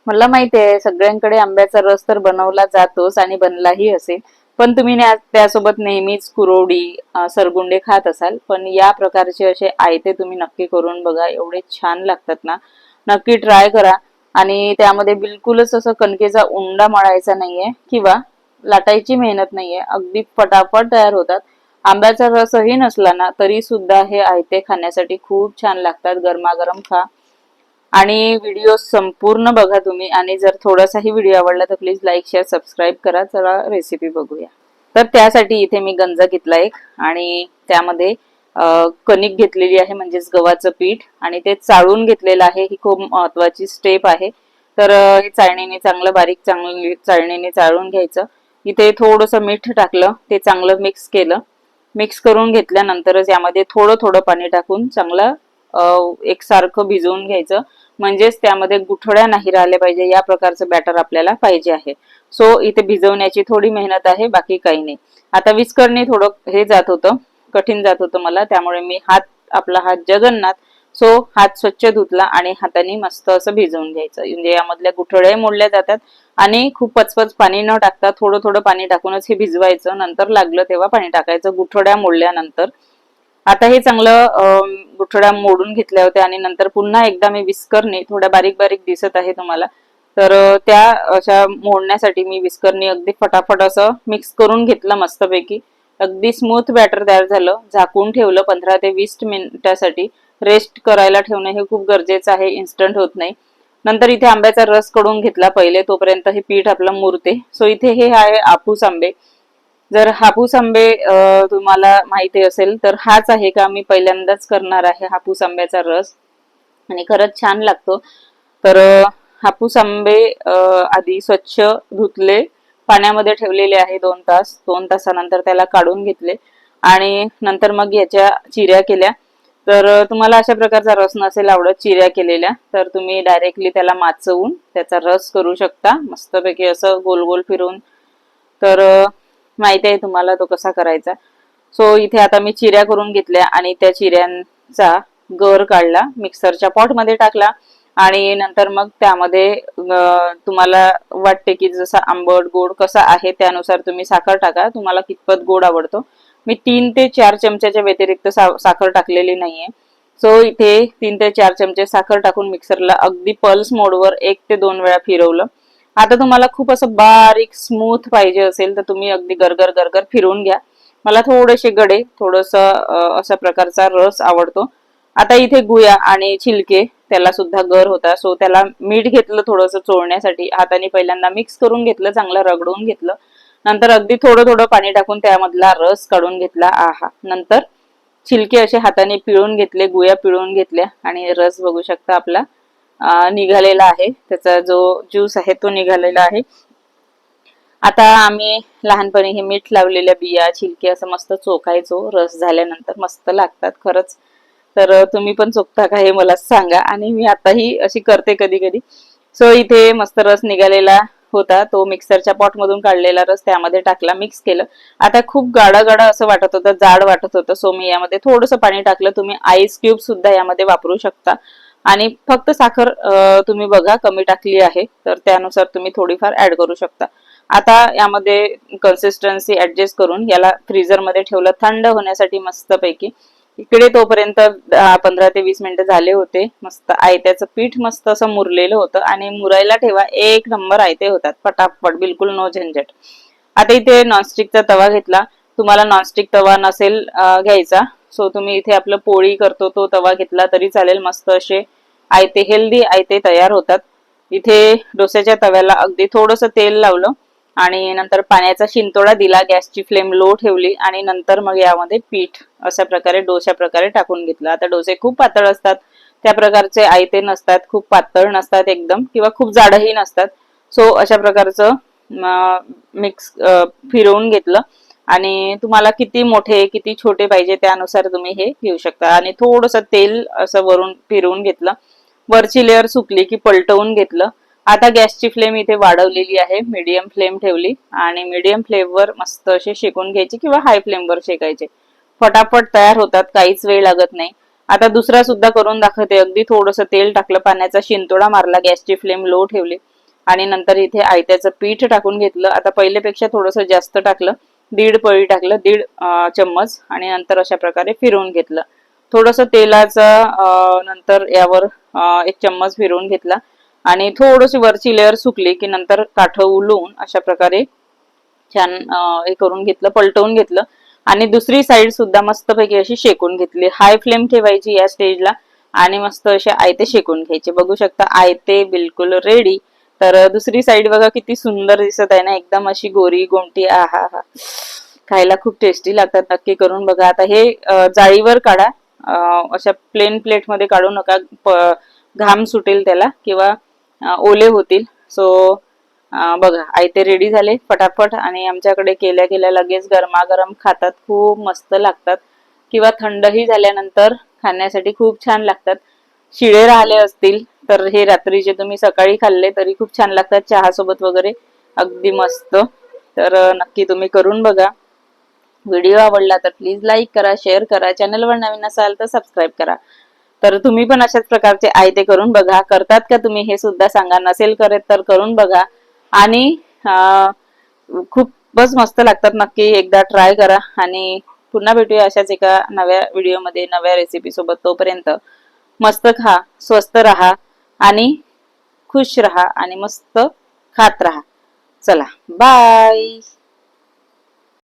मला माहिती आहे सगळ्यांकडे आंब्याचा रस तर बनवला जातोच आणि बनलाही असेल, पण तुम्ही त्यासोबत नेहमीच कुरवडी सरगुंडे खात असाल, पण या प्रकारचे असे आयते तुम्ही नक्की करून बघा, एवढे छान लागतात ना. नक्की ट्राय करा. आणि त्यामध्ये बिलकुलच असं कणकेचा उंडा मळायचा नाहीये किंवा लाटायची मेहनत नाहीये, अगदी फटाफट तयार होतात. आंब्याचा रसही नसला ना तरी सुद्धा हे आयते खाण्यासाठी खूप छान लागतात. गरमागरम खा आणि व्हिडिओ संपूर्ण बघा तुम्ही. आणि जर थोडासाही व्हिडिओ आवडला तर प्लीज लाईक शेअर सबस्क्राईब करा. चला रेसिपी बघूया. तर त्यासाठी इथे मी गंज घेतला एक आणि त्यामध्ये कणिक घेतलेली आहे, म्हणजेच गव्हाचं पीठ, आणि ते चाळून घेतलेलं आहे. ही खूप महत्वाची स्टेप आहे. तर हे चाळणीने चांगलं बारीक चाळणीने चाळून घ्यायचं. इथे थोडंसं मीठ टाकलं, ते चांगलं मिक्स केलं. मिक्स करून घेतल्यानंतरच यामध्ये थोडं थोडं पाणी टाकून चांगलं एकसारखं भिजवून घ्यायचं, म्हणजेच त्यामध्ये गुठळ्या नाही राहिल्या पाहिजे, या प्रकारचं बॅटर आपल्याला पाहिजे आहे. सो इथे भिजवण्याची थोडी मेहनत आहे, बाकी काही नाही. आता विस्करने थोडं हे जात होतं, कठीण जात होतं मला, त्यामुळे मी आपला हात जगन्नाथ, सो हात स्वच्छ धुतला आणि हाताने मस्त असं भिजवून घ्यायचं. म्हणजे यामधल्या गुठळ्या मोडल्या जातात. आणि खूप पचपच पाणी न टाकता थोडं थोडं पाणी टाकूनच हे भिजवायचं. नंतर लागलं तेव्हा पाणी टाकायचं गुठळ्या मोडल्यानंतर. आता हे चांगलं गुठळ्या मोडून घेतल्या होत्या आणि नंतर पुन्हा एकदा मी विस्करने, थोड्या बारीक बारीक दिसत आहे तुम्हाला, तर त्या अशा मोडण्यासाठी मी विस्करने अगदी फटाफट असं मिक्स करून घेतलं मस्तपैकी. अगदी स्मूथ बॅटर तयार झालं. झाकून ठेवलं 15 ते 20 मिनिटासाठी. रेस्ट करायला ठेवणं हे खूप गरजेचं आहे, इन्स्टंट होत नाही. नंतर इथे आंब्याचा रस कडून घेतला पहिले, तोपर्यंत हे पीठ आपलं मुरते. सो इथे हे आहे हापूस आंबे. जर हापूस आंबे तुम्हाला माहिती असेल तर हाच आहे का, मी पहिल्यांदाच करणार आहे हापूस आंब्याचा रस आणि खरंच छान लागतो. तर हापूस आंबे आधी स्वच्छ धुतले, पाण्यामध्ये ठेवलेले आहे 2 तास. 2 तासानंतर त्याला काढून घेतले आणि नंतर मग याच्या चिऱ्या केल्या. तर तुम्हाला अशा प्रकारचा रस नसेल आवडत चिऱ्या केलेल्या, तर तुम्ही डायरेक्टली त्याला माचवून त्याचा रस करू शकता मस्तपैकी असं गोल गोल फिरून. तर माहिती आहे तुम्हाला तो कसा करायचा. सो इथे आता मी चिऱ्या करून घेतल्या आणि त्या चिऱ्यांचा गर काढला, मिक्सरच्या पॉट मध्ये टाकला आणि नंतर मग त्यामध्ये तुम्हाला वाटते की जसा आंबट गोड कसा आहे त्यानुसार तुम्ही साखर टाका, तुम्हाला कितपत गोड आवडतो. मी 3 ते 4 चमच्याच्या व्यतिरिक्त साखर टाकलेली नाहीये. सो इथे 3 ते 4 चमचे साखर टाकून मिक्सरला अगदी पल्स मोडवर 1 ते 2 वेळा फिरवलं. आता तुम्हाला खूप असं बारीक स्मूथ पाहिजे असेल तर तुम्ही अगदी गरगर गरगर फिरवून घ्या. मला थोडेसे गडे, थोडस अशा प्रकारचा रस आवडतो. आता इथे गुया आणि छिलके, त्याला सुद्धा गर होता, सो त्याला मीठ घेतलं थोडंसं चोळण्यासाठी. हाताने पहिल्यांदा मिक्स करून घेतलं, चांगलं रगडून घेतलं. नंतर अगदी थोडं थोडं पाणी टाकून त्यामधला रस काढून घेतला. आहा. नंतर छिलके असे हाताने पिळून घेतले, गुया पिळून घेतल्या आणि रस बघू शकता आपला निघालेला आहे. त्याचा जो ज्यूस आहे तो निघालेला आहे. आता आम्ही लहानपणी हे मीठ लावलेल्या बिया, छिलके असं मस्त चोखायचो. रस झाल्यानंतर मस्त लागतात खरंच. तर तुम्ही पण चोखता का हे मला सांगा. आणि मी आताही अशी करते कधी कधी. सो इथे मस्त रस निघालेला होता, तो मिक्सरच्या पॉट मधून काढलेला रस त्यामध्ये टाकला, मिक्स केलं. आता खूप गाढ गाढ असं वाटत होतं, जाड वाटत होतं, सो मी यामध्ये थोडंसं पाणी टाकलं. तुम्ही आईस क्यूब सुद्धा यामध्ये वापरू शकता. आणि फक्त साखर तुम्ही बघा कमी टाकली आहे तर त्यानुसार तुम्ही थोडीफार ऍड करू शकता. आता यामध्ये कन्सिस्टन्सी ऍडजस्ट करून याला फ्रीजर मध्ये ठेवलं थंड होण्यासाठी मस्तपैकी. इकडे तोपर्यंत 15 ते 20 मिनिटं झाले होते. मस्त आयत्याचं पीठ मस्त असं मुरलेलं होतं आणि मुरायला ठेवा, एक नंबर आयते होतात पटापट, बिलकुल नो झंझट. आता इथे नॉनस्टिकचा तवा घेतला. तुम्हाला नॉनस्टिक तवा नसेल घ्यायचा, सो तुम्ही इथे आपलं पोळी करतो तो तवा घेतला तरी चालेल. मस्त असे आयते, हेल्दी आयते तयार होतात. इथे डोस्याच्या तव्याला अगदी थोडंसं तेल लावलं आणि नंतर पाण्याचा शिंतोडा दिला, गॅसची फ्लेम लो ठेवली आणि नंतर मग यामध्ये पीठ अशा प्रकारे डोश्या प्रकारे टाकून घेतलं. आता डोसे खूप पातळ असतात, त्या प्रकारचे आयते नसतात, खूप पातळ नसतात एकदम किंवा खूप जाडही नसतात. सो अशा प्रकारचं मिक्स फिरवून घेतलं आणि तुम्हाला किती मोठे किती छोटे पाहिजे त्यानुसार तुम्ही हे घेऊ शकता. आणि थोडंसं तेल असं वरून फिरवून घेतलं. वरची लेअर सुकली की पलटवून घेतलं. आता गॅसची फ्लेम इथे वाढवलेली आहे, मीडियम फ्लेम ठेवली आणि मीडियम फ्लेमवर मस्त असे शेकून घ्यायचे किंवा हाय फ्लेमवर शेकायचे. फटाफट तयार होतात, काहीच वेळ लागत नाही. आता दुसरा सुद्धा करून दाखवते. अगदी थोडंसं तेल टाकलं, पाण्याचा शिंतोडा मारला, गॅसची फ्लेम लो ठेवली आणि नंतर इथे आयत्याचं पीठ टाकून घेतलं. आता पहिल्यापेक्षा थोडंसं जास्त टाकलं, 1.5 पळी टाकलं, 1.5 चम्मच आणि नंतर अशा प्रकारे फिरवून घेतलं. थोडंसं तेलाचा नंतर यावर 1 चम्मच फिरवून घेतला आणि थोडीशी वरची लेअर सुकली की नंतर काठं उलवून अशा प्रकारे छान हे करून घेतलं, पलटवून घेतलं आणि दुसरी साईड सुद्धा मस्तपैकी अशी शेकून घेतली. हाय फ्लेम ठेवायची या स्टेजला आणि मस्त असे आयते शेकून घ्यायचे. बघू शकता आयते बिलकुल रेडी. तर दुसरी साईड बघा किती सुंदर दिसत आहे ना, एकदम अशी गोरी गोमटी. आहा हा, खायला खूप टेस्टी लागतात. नक्की करून बघा. आता हे जाळीवर काढा, अशा प्लेन प्लेट मध्ये काढू नका, घाम सुटेल त्याला किंवा ओले होतील. सो बघा आयते रेडी झाले फटाफट आणि आमच्याकडे केल्या केल्या लगेच गरमागरम खातात, खूप मस्त लागतात किंवा थंडही झाल्यानंतर खाण्यासाठी खूप छान लागतात. शिळे राहिले असतील तर हे रात्रीचे तुम्ही सकाळी खाल्ले तरी खूप छान लागतात, चहा सोबत वगैरे अगदी मस्त. तर नक्की तुम्ही करून बघा. व्हिडिओ आवडला तर प्लीज लाईक करा, शेअर करा, चॅनलवर नवीन असाल तर सबस्क्राईब करा. तर तुम्ही पण अशाच प्रकारचे आयते करून बघा. करतात का तुम्ही हे सुद्धा सांगा, नसेल करत तर करून बघा आणि खूपच मस्त लागतात. नक्की एकदा ट्राय करा आणि पुन्हा भेटूया अशाच एका नव्या व्हिडिओमध्ये नव्या रेसिपी सोबत. तोपर्यंत मस्त खा, स्वस्त राहा आणि खुश राहा आणि मस्त खात राहा. चला बाय.